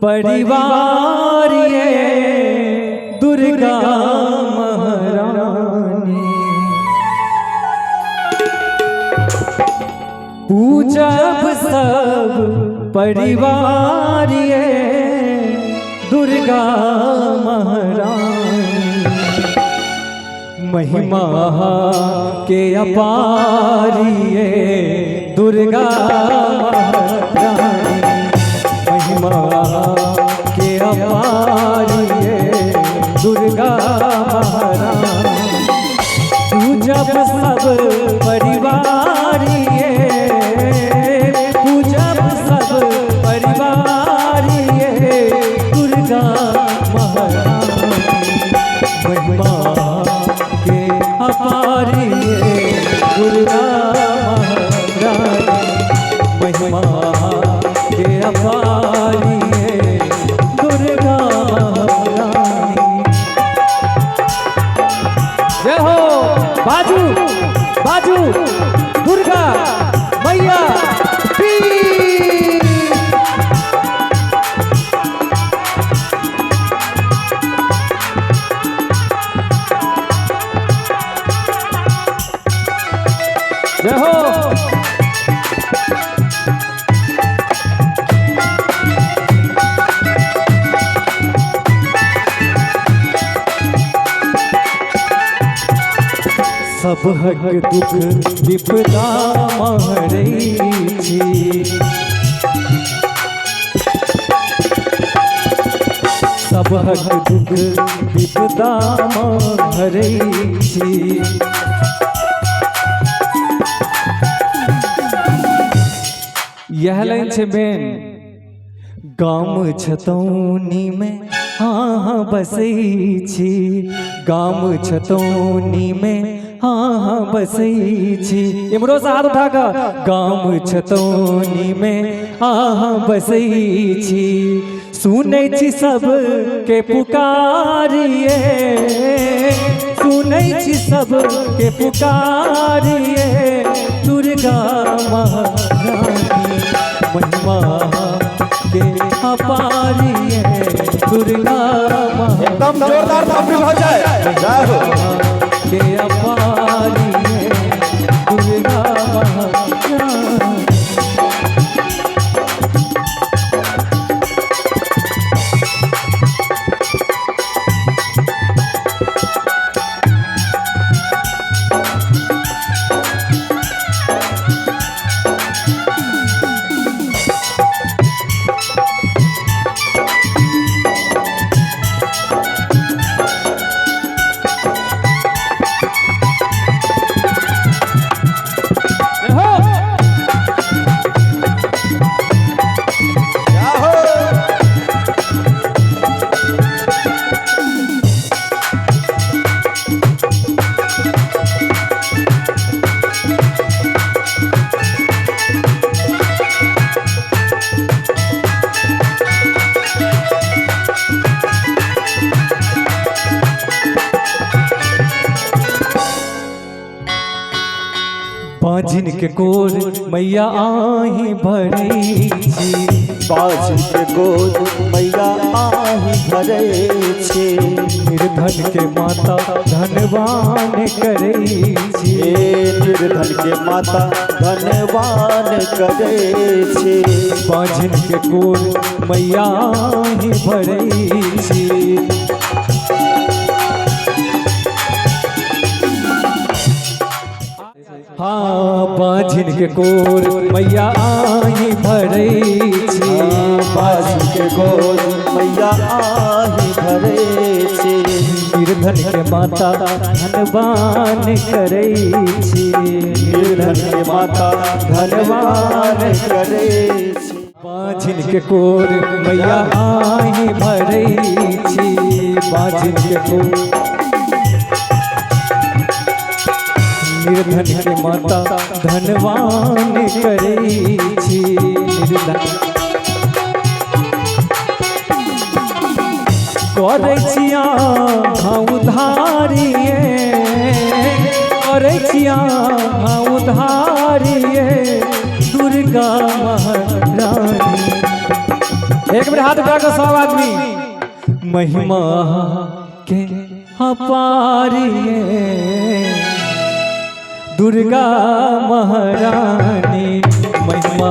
परिवार ये दुर्गा महारानी। पूजब सब परिवार ये दुर्गा महारानी। महिमा के अपार ये दुर्गा महारानी। महिमा के अपार ये दुर्गा महारानी। पूजब सब परिवार ये, पूजब सब परिवार ये दुर्गा महारानी। महिमा के अपार ये दुर्गा महारानी। महिमा के अपार ये दुर्गा महारानी। जय हो बाजू बाजू दुर्गा मैया की। जय हो सब हक दुख विपदा महरै छी। सब हक दुख विपदा महरै छी। यह लाइन छे बेन। गाम छतौनी में हाँ बसै छी। गाम छतौनी में हाँ बसै छी। इमरो से हाथ उठाकर गाम छतौनी में हाँ बसै छी। सुनै छी सब के पुकारिए, सुनै छी सब के पुकारिए दुर्गा महारानी। महिमा के अपार ये दुर्गा महारानी। एकदम जोरदार ताली हो जाए। के अपार ये दुर्गा महारानी। बाजिन के गोद मैया आही भरै छी। बाजिन के गोद मैया आही भरै छी। निर्धन के माता धनवान करै छी। निर्धन के माता धनवान करै छी। बाजिन के गोद मैया आही भरै छी। हाँ बाजिन के गोद मैया आही भरै छी। बाजिन के गोद मैया आही भरै छी। निर्धन के माता धनवान करै छी। निर्धन के माता धनवान करै छी। बाजिन के गोद मैया आही भरै छी। बाजिन के गोद निर्धन के माता धनवान करै छी। निर्धन करै छी अहाँ उधारिये, करै छी अहाँ उधारिये दुर्गा महारानी। एक बार हाथ उठा कर सब आदमी महिमा के अपारी दुर्गा महारानी महिमा